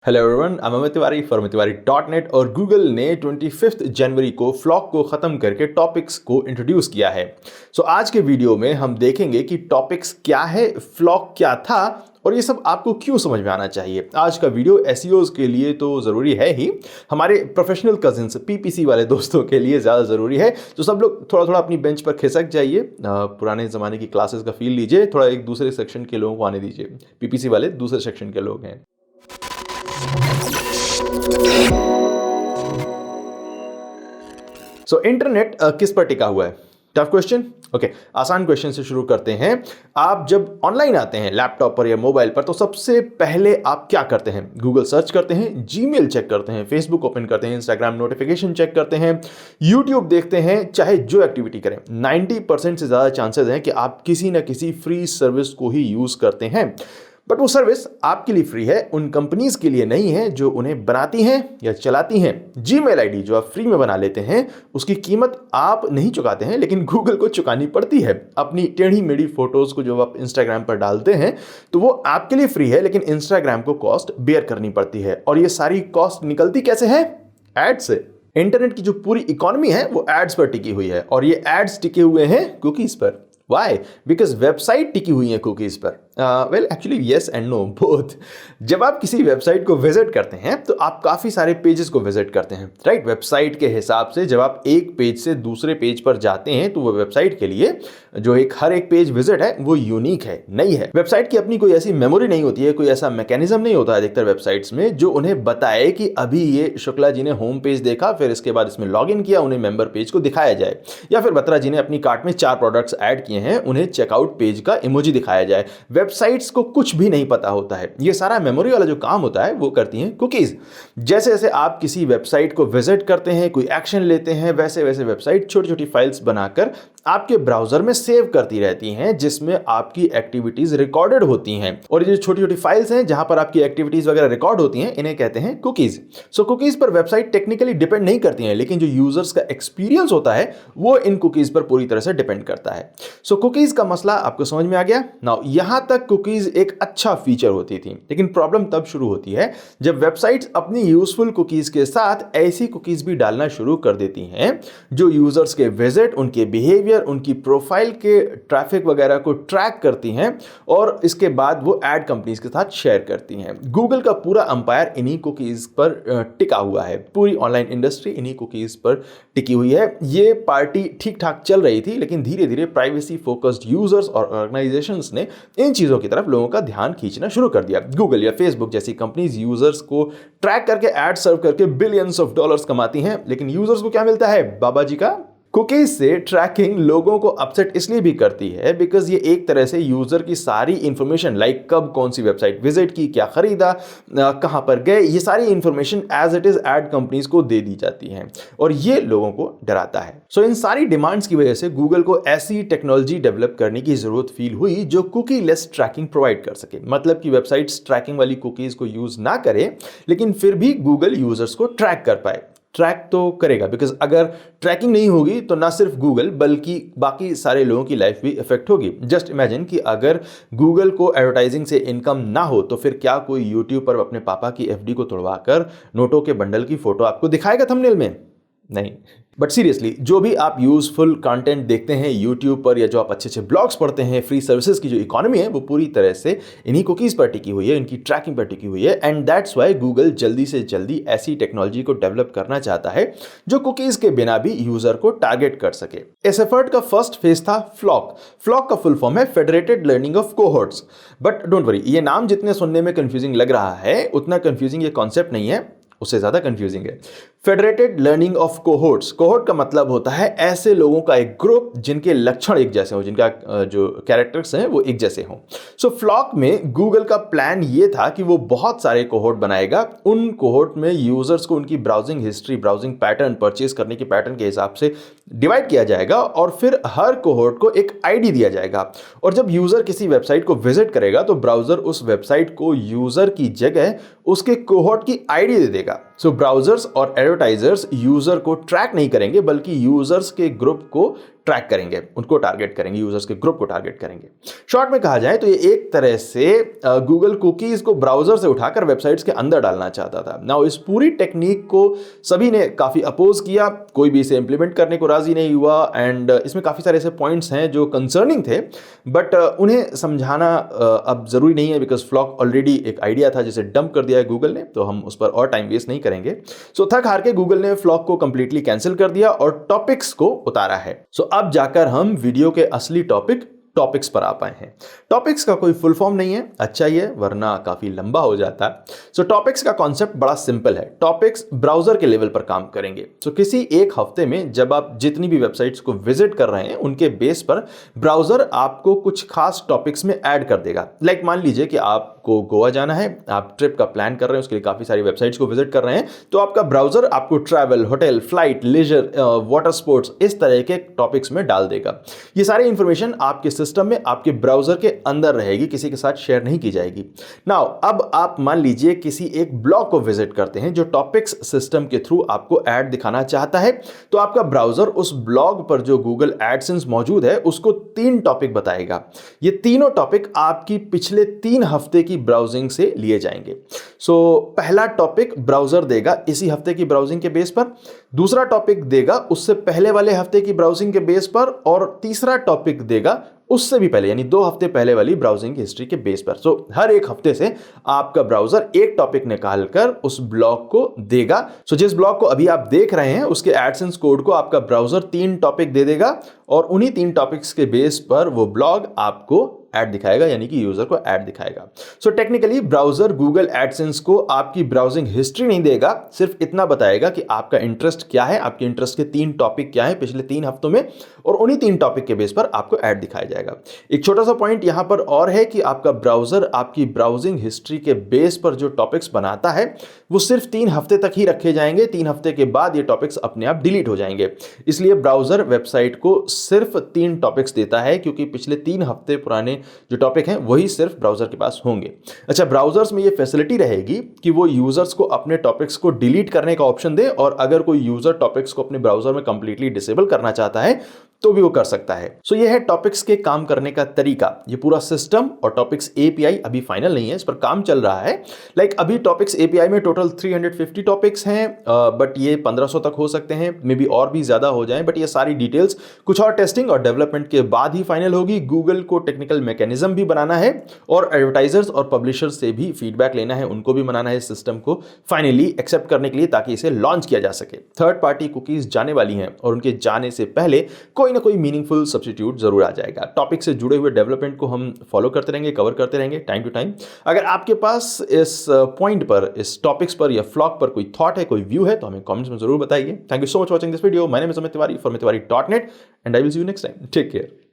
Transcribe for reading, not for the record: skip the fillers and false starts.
Hello everyone, I am Amit Tiwari for tiwari.net और Google ने 25 जनवरी को फ्लॉक को ख़त्म करके टॉपिक्स को इंट्रोड्यूस किया है। सो आज के वीडियो में हम देखेंगे कि टॉपिक्स क्या है, फ्लॉक क्या था और ये सब आपको क्यों समझ में आना चाहिए। आज का वीडियो एसईओज़ के लिए तो ज़रूरी है ही, हमारे प्रोफेशनल कजिन्स पीपीसी वाले दोस्तों के लिए ज़्यादा ज़रूरी है। तो सब लोग थोड़ा थोड़ा अपनी बेंच पर खिसक जाइए, पुराने ज़माने की क्लासेस का फील लीजिए, थोड़ा एक दूसरे सेक्शन के लोगों को आने दीजिए। पीपीसी वाले दूसरे सेक्शन के लोग हैं। इंटरनेट किस पर टिका हुआ है? Tough question. ओके, आसान क्वेश्चन से शुरू करते हैं। आप जब ऑनलाइन आते हैं लैपटॉप पर या मोबाइल पर, तो सबसे पहले आप क्या करते हैं? गूगल सर्च करते हैं, जीमेल चेक करते हैं, फेसबुक ओपन करते हैं, इंस्टाग्राम नोटिफिकेशन चेक करते हैं, यूट्यूब देखते हैं। चाहे जो एक्टिविटी करें, 90% से ज़्यादा चांसेस हैं कि आप किसी ना किसी फ्री सर्विस को ही यूज़ करते हैं। बट वो सर्विस आपके लिए फ्री है, उन कंपनीज के लिए नहीं है जो उन्हें बनाती हैं या चलाती हैं। जीमेल आईडी जो आप फ्री में बना लेते हैं, उसकी कीमत आप नहीं चुकाते हैं, लेकिन गूगल को चुकानी पड़ती है। अपनी टेढ़ी मेढ़ी फोटोज को जो आप इंस्टाग्राम पर डालते हैं, तो वो आपके लिए फ्री है, लेकिन इंस्टाग्राम को कॉस्ट बेयर करनी पड़ती है। और ये सारी कॉस्ट निकलती कैसे है? एड्स से। इंटरनेट की जो पूरी इकोनॉमी है वो एड्स पर टिकी हुई है, और ये एड्स टिके हुए हैं कुकीज पर। Why? Because वेबसाइट टिकी हुई है कुकीज पर। Well actually yes and no both. जब आप किसी वेबसाइट को विजिट करते हैं तो आप काफ़ी सारे पेजेस को विजिट करते हैं, राइट? वेबसाइट के हिसाब से जब आप एक पेज से दूसरे पेज पर जाते हैं तो वो वेबसाइट के लिए जो हर एक पेज विजिट है वो यूनिक है, नई है। वेबसाइट की अपनी कोई ऐसी मेमोरी नहीं होती है, कोई ऐसा मैकेनिज्म नहीं होता है अधिकतर वेबसाइट्स में जो उन्हें बताए कि अभी ये शुक्ला जी ने होम पेज देखा, फिर इसके बाद इसमें लॉग इन किया, उन्हें मेंबर पेज को दिखाया जाए। या फिर बत्रा जी ने अपनी कार्ट में 4 प्रोडक्ट्स ऐड किए हैं, उन्हें चेकआउट पेज का इमोजी दिखाया जाए। वेबसाइट्स को कुछ भी नहीं पता होता है। ये सारा मेमोरी वाला जो काम होता है वो करती हैं कुकीज। जैसे जैसे आप किसी वेबसाइट को विजिट करते हैं, कोई एक्शन लेते हैं, वैसे वैसे वेबसाइट छोटी छोटी फाइल्स बनाकर आपके ब्राउजर में सेव करती रहती हैं, जिसमें आपकी एक्टिविटीज रिकॉर्डेड होती हैं। और ये जो छोटी छोटी फाइल्स हैं जहां पर आपकी एक्टिविटीज वगैरह रिकॉर्ड होती हैं, इन्हें कहते हैं कुकीज। सो कुकीज पर वेबसाइट टेक्निकली डिपेंड नहीं करती हैं, लेकिन जो यूजर्स का एक्सपीरियंस होता है वो इन कुकीज पर पूरी तरह से डिपेंड करता है। सो कुकीज का मसला आपको समझ में आ गया? नाउ यहां तक कुकीज एक अच्छा फीचर होती थी, लेकिन प्रॉब्लम तब शुरू होती है जब वेबसाइट्स अपनी यूजफुल कुकीज के साथ ऐसी कुकीज भी डालना शुरू कर देती हैं जो यूजर्स के विजिट, उनके बिहेवियर, उनकी प्रोफाइल के ट्रैफिक वगैरह को ट्रैक करती हैं और इसके बाद वो एड कंपनीज के साथ शेयर करती हैं। गूगल का पूरा अंपायर इन्हीं कुकीज पर टिका हुआ है। पूरी ऑनलाइन इंडस्ट्री इन्हीं कुकीज पर टिकी हुई है। ये पार्टी ठीक ठाक चल रही थी, लेकिन धीरे धीरे प्राइवेसी फोकस्ड यूजर्स और ऑर्गेनाइजेशंस ने इन चीजों की तरफ लोगों का ध्यान खींचना शुरू कर दिया। गूगल या फेसबुक जैसी कंपनीज यूजर्स को ट्रैक करके एड सर्व करके बिलियंस ऑफ डॉलर्स कमाती हैं, लेकिन यूजर्स को क्या मिलता है? बाबा जी का। कुकीज से ट्रैकिंग लोगों को अपसेट इसलिए भी करती है बिकॉज ये एक तरह से यूजर की सारी इंफॉर्मेशन, लाइक कब कौन सी वेबसाइट विजिट की, क्या खरीदा, कहां पर गए, ये सारी information as it is ad companies को दे दी जाती है, और ये लोगों को डराता है। सो इन सारी डिमांड्स की वजह से गूगल को ऐसी टेक्नोलॉजी डेवलप करने की जरूरत फील हुई जो कुकी लेस ट्रैकिंग प्रोवाइड कर सके। मतलब कि वेबसाइट्स ट्रैकिंग वाली कुकीज को यूज ना करे, लेकिन फिर भी गूगल यूजर्स को ट्रैक कर पाए। ट्रैक तो करेगा, बिकॉज अगर ट्रैकिंग नहीं होगी तो ना सिर्फ गूगल बल्कि बाकी सारे लोगों की लाइफ भी इफेक्ट होगी। जस्ट इमेजिन कि अगर गूगल को एडवर्टाइजिंग से इनकम ना हो तो फिर क्या कोई यूट्यूब पर अपने पापा की एफडी को तोड़वाकर नोटों के बंडल की फोटो आपको दिखाएगा थंबनेल में? नहीं। बट सीरियसली, जो भी आप यूजफुल कंटेंट देखते हैं यूट्यूब पर या जो आप अच्छे अच्छे ब्लॉग्स पढ़ते हैं, फ्री सर्विसेज की जो इकोनॉमी है वो पूरी तरह से इन्हीं कुकीज पर टिकी हुई है, इनकी ट्रैकिंग पर टिकी हुई है। एंड दैट्स वाई गूगल जल्दी से जल्दी ऐसी टेक्नोलॉजी को डेवलप करना चाहता है जो कुकीज के बिना भी यूजर को टारगेट कर सके। इस एफर्ट का फर्स्ट फेज था फ्लॉक। फ्लॉक का फुल फॉर्म है federated learning of cohorts. But don't worry, ये नाम जितने सुनने में कंफ्यूजिंग लग रहा है उतना कंफ्यूजिंग ये कॉन्सेप्ट नहीं है, उससे ज्यादा कंफ्यूजिंग है। Federated learning of cohorts. Cohort का मतलब होता है ऐसे लोगों का एक ग्रुप जिनके लक्षण एक जैसे हो, जिनका जो कैरेक्टर्स हैं वो एक जैसे हों। सो फ्लॉक में गूगल का प्लान ये था कि वो बहुत सारे कोहोर्ट बनाएगा। उन कोहोर्ट में यूजर्स को उनकी browsing history, browsing pattern, purchase करने के पैटर्न के हिसाब से डिवाइड किया जाएगा और फिर हर कोहोर्ट को एक आईडी दिया जाएगा। और जब यूजर किसी वेबसाइट को विजिट करेगा तो ब्राउजर उस वेबसाइट को यूजर की जगह उसके कोहोर्ट की आईडी दे देगा। सो ब्राउजर्स और एडवर्टाइजर्स यूजर को ट्रैक नहीं करेंगे बल्कि यूजर्स के ग्रुप को ट्रैक करेंगे, उनको टारगेट करेंगे, यूजर्स के ग्रुप को टारगेट करेंगे। शॉर्ट में कहा जाए तो ये एक तरह से गूगल कुकीज को ब्राउजर से उठाकर वेबसाइट्स के अंदर डालना चाहता था। नाउ इस पूरी टेक्निक को सभी ने काफी अपोज किया, कोई भी इसे इंप्लीमेंट करने को राजी नहीं हुआ एंड इसमें काफी सारे ऐसे पॉइंट्स हैं जो कंसर्निंग थे, बट उन्हें समझाना अब जरूरी नहीं है, बिकॉज फ्लॉक ऑलरेडी एक आइडिया था जिसे डंप कर दिया है गूगल ने, तो हम उस पर और टाइम वेस्ट नहीं करेंगे। सो थक हार के गूगल ने फ्लॉक को कंप्लीटली कैंसिल कर दिया और टॉपिक्स को उतारा है। सो अब जाकर हम वीडियो के असली टॉपिक्स पर आ पाए हैं। टॉपिक्स का कोई फुल फॉर्म नहीं है, अच्छा ही है, वरना काफी लंबा हो जाता है। सो टॉपिक्स का कॉन्सेप्ट बड़ा सिंपल है। टॉपिक्स ब्राउजर के लेवल पर काम करेंगे। सो किसी एक हफ्ते में जब आप जितनी भी वेबसाइट्स को विजिट कर रहे हैं उनके बेस पर ब्राउजर आपको कुछ खास टॉपिक्स में ऐड कर देगा। लाइक मान लीजिए कि आपको गोवा जाना है, आप ट्रिप का प्लान कर रहे हैं, उसके लिए काफी सारी वेबसाइट्स को विजिट कर रहे हैं, तो आपका ब्राउजर आपको travel, hotel, flight, leisure, water sports इस तरह के टॉपिक्स में डाल देगा। ये सारी इंफॉर्मेशन आपके सिस्टम में, आपके ब्राउजर के अंदर रहेगी, किसी के साथ शेयर नहीं की जाएगी। नाउ अब आप मान लीजिए किसी एक ब्लॉग को विजिट करते हैं जो टॉपिक्स सिस्टम के थ्रू आपको ऐड दिखाना चाहता है, तो आपका ब्राउजर उस ब्लॉग पर जो गूगल एडसेंस मौजूद है उसको 3 टॉपिक बताएगा। ये तीनों टॉपिक आपकी पिछले 3 हफ्ते की ब्राउजिंग से लिए जाएंगे। सो पहला टॉपिक ब्राउजर देगा इसी हफ्ते की ब्राउजिंग के बेस पर, दूसरा टॉपिक देगा उससे पहले वाले हफ्ते की ब्राउजिंग के बेस पर, और तीसरा टॉपिक देगा उससे भी पहले यानी 2 हफ्ते पहले वाली ब्राउजिंग हिस्ट्री के बेस पर। सो हर एक हफ्ते से आपका ब्राउजर एक टॉपिक निकालकर उस ब्लॉग को देगा। सो जिस ब्लॉग को अभी आप देख रहे हैं उसके एडसेंस कोड को आपका ब्राउजर 3 टॉपिक दे देगा और उन्हीं 3 टॉपिक्स के बेस पर वो ब्लॉग आपको ऐड दिखाएगा, यानी कि यूजर को ऐड दिखाएगा। So technically browser Google AdSense को आपकी ब्राउजिंग हिस्ट्री नहीं देगा, सिर्फ इतना बताएगा कि आपका इंटरेस्ट क्या है, आपके इंटरेस्ट के 3 टॉपिक क्या है पिछले 3 हफ्तों में, और उन्हीं 3 टॉपिक के बेस पर आपको ऐड दिखाया जाएगा। एक छोटा सा पॉइंट यहां पर और है कि आपका ब्राउजर आपकी ब्राउजिंग हिस्ट्री के बेस पर जो टॉपिक्स बनाता है वो सिर्फ 3 हफ्ते तक ही रखे जाएंगे। 3 हफ्ते के बाद ये टॉपिक्स अपने आप डिलीट हो जाएंगे। इसलिए ब्राउजर वेबसाइट को सिर्फ 3 टॉपिक्स देता है, क्योंकि पिछले 3 हफ्ते पुराने जो टॉपिक हैं वही सिर्फ ब्राउजर के पास होंगे। अच्छा, ब्राउजर्स में ये फैसिलिटी रहेगी कि वो यूजर्स को अपने टॉपिक्स को डिलीट करने का ऑप्शन दे, और अगर कोई यूजर टॉपिक्स को अपने ब्राउजर में कंप्लीटली डिसेबल करना चाहता है तो भी वो कर सकता है। सो ये है टॉपिक्स के काम करने का तरीका। ये पूरा सिस्टम और टॉपिक्स एपीआई अभी फाइनल नहीं है, इस पर काम चल रहा है। लाइक अभी टॉपिक्स एपीआई में टोटल 350 टॉपिक्स हैं, बट ये 1500 तक हो सकते हैं, मे बी और भी ज्यादा हो जाएं, बट ये सारी डिटेल्स कुछ और टेस्टिंग और डेवलपमेंट के बाद ही फाइनल होगी। गूगल को टेक्निकल मैकेनिज्म भी बनाना है और एडवर्टाइजर्स और पब्लिशर्स से भी फीडबैक लेना है, उनको भी बनाना है इस सिस्टम को फाइनली एक्सेप्ट करने के लिए, ताकि इसे लॉन्च किया जा सके। थर्ड पार्टी कुकीज जाने वाली हैं और उनके जाने से पहले कोई ना कोई मीनिंगफुल सब्स्टिट्यूट जरूर आ जाएगा। टॉपिक से जुड़े हुए डेवलपमेंट को हम फॉलो करते रहेंगे, कवर करते रहेंगे टाइम टू टाइम। अगर आपके पास इस पॉइंट पर, इस टॉपिक्स पर या फ्लॉग पर कोई थॉट है, कोई व्यू है, तो हमें कमेंट्स में जरूर बताइए। Thank you so much watching this video. My name is Amit Tiwari from तिवारी.net and I will see you next time. Take care.